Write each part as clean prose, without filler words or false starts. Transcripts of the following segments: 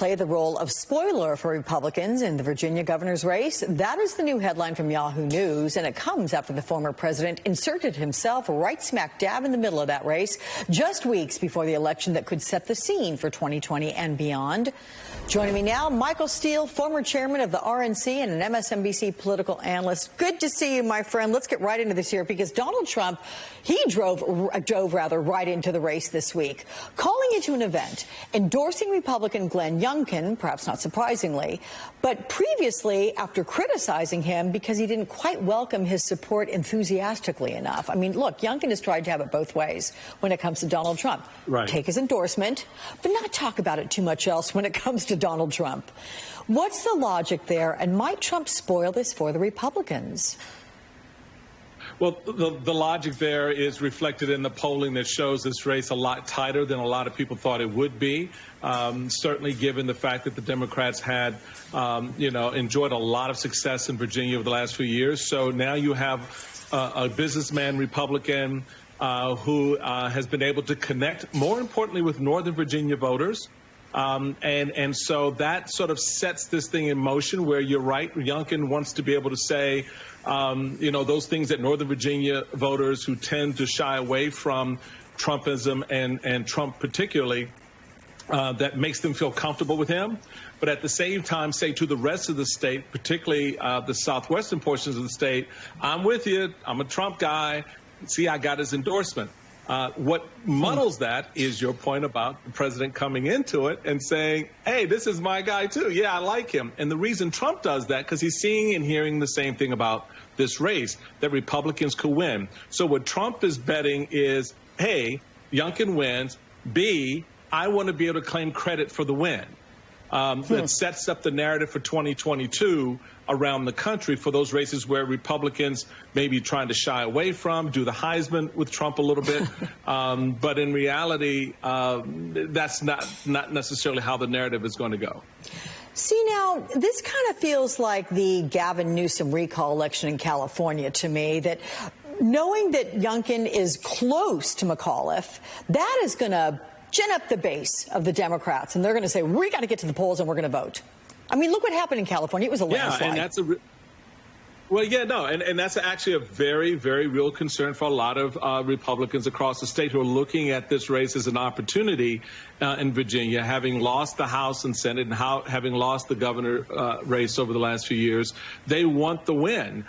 Play the role of spoiler for Republicans in the Virginia governor's race. That is the new headline from Yahoo News, and it comes after the former president inserted himself right smack dab in the middle of that race, just weeks before the election that could set the scene for 2020 and beyond. Joining me now, Michael Steele, former chairman of the RNC and an MSNBC political analyst. Good to see you, my friend. Let's get right into this here, because Donald Trump, he drove right into the race this week, calling it to an event, endorsing Republican Glenn Youngkin, perhaps not surprisingly, but previously after criticizing him because he didn't quite welcome his support enthusiastically enough. I mean, look, Youngkin has tried to have it both ways when it comes to Donald Trump. Right. Take his endorsement, but not talk about it too much else when it comes to Donald Trump. What's the logic there, and might Trump spoil this for the Republicans? Well, the logic there is reflected in the polling that shows this race a lot tighter than a lot of people thought it would be. Certainly given the fact that the Democrats had, enjoyed a lot of success in Virginia over the last few years. So now you have a businessman Republican who has been able to connect, more importantly, with Northern Virginia voters. And so that sort of sets this thing in motion where you're right. Youngkin wants to be able to say, those things that Northern Virginia voters who tend to shy away from Trumpism and Trump particularly, that makes them feel comfortable with him. But at the same time, say to the rest of the state, particularly the southwestern portions of the state, I'm with you. I'm a Trump guy. See, I got his endorsement. What muddles that is your point about the president coming into it and saying, hey, this is my guy, too. Yeah, I like him. And the reason Trump does that, because he's seeing and hearing the same thing about this race, that Republicans could win. So what Trump is betting is, hey, Youngkin wins. B, I want to be able to claim credit for the win. That sets up the narrative for 2022 around the country for those races where Republicans may be trying to shy away from, do the Heisman with Trump a little bit. But in reality, that's not necessarily how the narrative is going to go. See, now, this kind of feels like the Gavin Newsom recall election in California to me, that knowing that Youngkin is close to McAuliffe, that is going to gin up the base of the Democrats, and they're going to say, we got to get to the polls and we're going to vote. I mean, look what happened in California. It was a landslide. Yeah, and that's and that's actually a very, very real concern for a lot of Republicans across the state who are looking at this race as an opportunity in Virginia, having lost the House and Senate and having lost the governor race over the last few years. They want the win.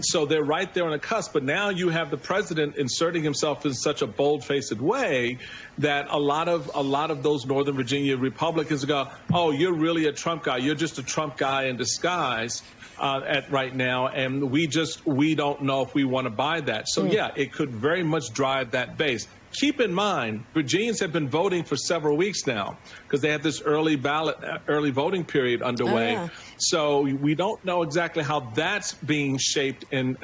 So they're right there on the cusp. But now you have the president inserting himself in such a bold-faced way that a lot of those Northern Virginia Republicans go, oh, you're really a Trump guy. You're just a Trump guy in disguise right now. And we don't know if we want to buy that. So, yeah, it could very much drive that base. Keep in mind, Virginians have been voting for several weeks now because they have this early voting period underway. Oh, yeah. So we don't know exactly how that's being shaped in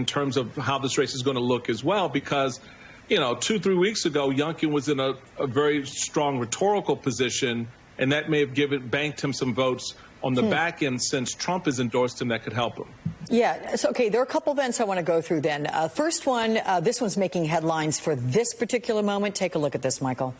terms of how this race is going to look as well, because 2-3 weeks ago, Youngkin was in a very strong rhetorical position, and that may have banked him some votes on the back end since Trump has endorsed him that could help him. Yeah. So, okay, there are a couple events I want to go through then. First one, this one's making headlines for this particular moment. Take a look at this, Michael.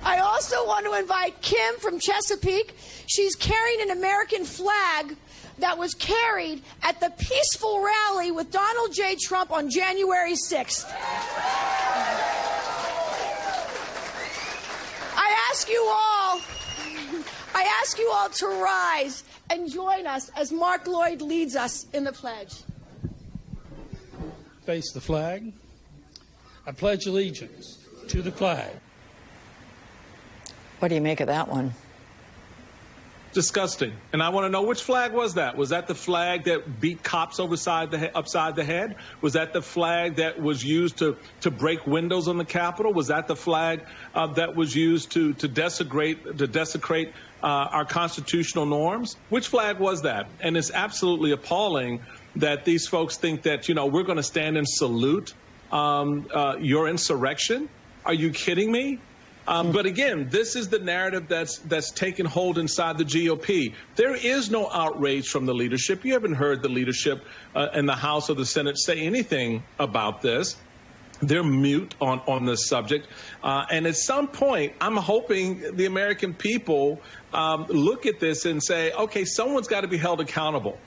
I also want to invite Kim from Chesapeake. She's carrying an American flag that was carried at the peaceful rally with Donald J. Trump on January 6th. I ask you all to rise and join us as Mark Lloyd leads us in the pledge. Face the flag. I pledge allegiance to the flag. What do you make of that one? Disgusting. And I want to know, which flag was that? Was that the flag that beat cops upside the head? Was that the flag that was used to break windows on the Capitol? Was that the flag that was used to desecrate our constitutional norms? Which flag was that? And it's absolutely appalling that these folks think that, we're going to stand and salute your insurrection. Are you kidding me? But again, this is the narrative that's taken hold inside the GOP. There is no outrage from the leadership. You haven't heard the leadership in the House or the Senate say anything about this. They're mute on this subject. And at some point, I'm hoping the American people look at this and say, okay, someone's got to be held accountable.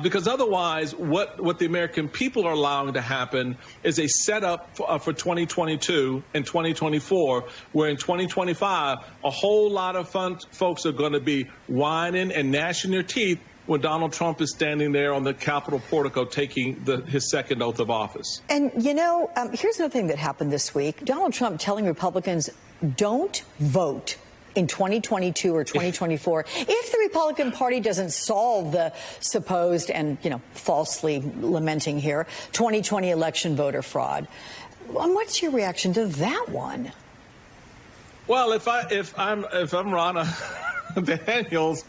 Because otherwise, what the American people are allowing to happen is a setup for 2022 and 2024, where in 2025, a whole lot of folks are going to be whining and gnashing their teeth when Donald Trump is standing there on the Capitol portico taking his second oath of office. And, you know, here's another thing that happened this week. Donald Trump telling Republicans, don't vote in 2022 or 2024 if the Republican Party doesn't solve the supposed and, you know, falsely lamenting here 2020 election voter fraud. And what's your reaction to that one? Well, if I'm Ronna Daniels,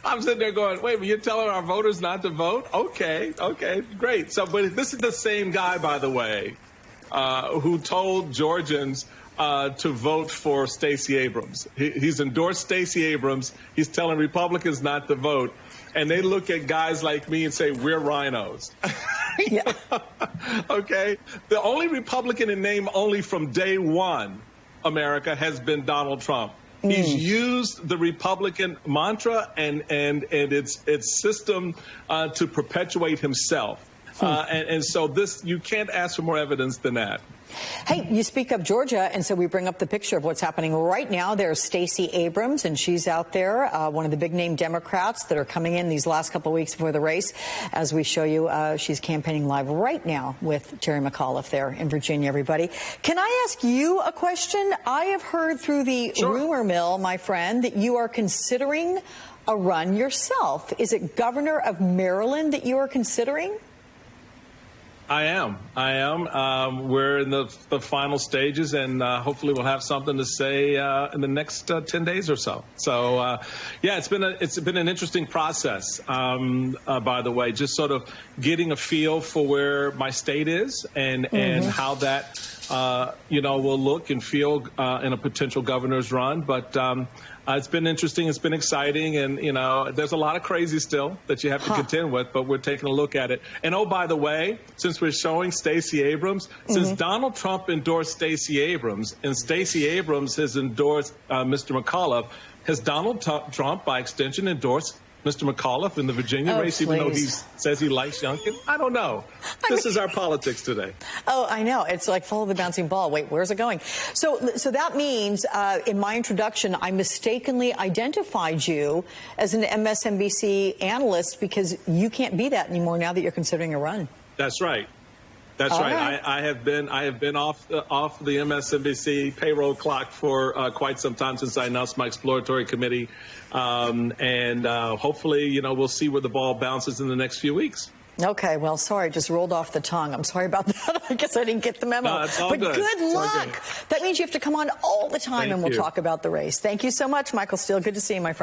I'm sitting there going, wait, but you're telling our voters not to vote? Okay, great. So, but this is the same guy, by the way, who told Georgians to vote for Stacey Abrams. He's endorsed Stacey Abrams. He's telling Republicans not to vote. And they look at guys like me and say, we're rhinos. Yeah. Okay? The only Republican in name only from day one, America, has been Donald Trump. He's used the Republican mantra and its system to perpetuate himself. And so you can't ask for more evidence than that. Hey, you speak of Georgia, and so we bring up the picture of what's happening right now. There's Stacey Abrams, and she's out there, one of the big-name Democrats that are coming in these last couple of weeks before the race. As we show you, she's campaigning live right now with Terry McAuliffe there in Virginia, everybody. Can I ask you a question? I have heard through the rumor mill, my friend, that you are considering a run yourself. Is it governor of Maryland that you are considering? I am. We're in the final stages, and hopefully we'll have something to say in the next 10 days or so. So, yeah, it's been an interesting process, by the way, just sort of getting a feel for where my state is and how that, will look and feel in a potential governor's run. But it's been interesting. It's been exciting. And, there's a lot of crazy still that you have to contend with, but we're taking a look at it. And, oh, by the way, since we're showing Stacey Abrams, since Donald Trump endorsed Stacey Abrams and Stacey Abrams has endorsed Mr. McAuliffe, has Donald Trump, by extension, endorsed Mr. McAuliffe in the Virginia race, even though he says he likes Youngkin? I don't know. This is our politics today. Oh, I know. It's like follow the bouncing ball. Wait, where's it going? So that means in my introduction, I mistakenly identified you as an MSNBC analyst because you can't be that anymore now that you're considering a run. That's right. That's right. I have been off the MSNBC payroll clock for quite some time since I announced my exploratory committee, and hopefully, we'll see where the ball bounces in the next few weeks. Okay, well, sorry, just rolled off the tongue. I'm sorry about that. I guess I didn't get the memo. No, it's all good. Good luck. Good. That means you have to come on all the time, and we'll talk about the race. Thank you so much, Michael Steele. Good to see you, my friend.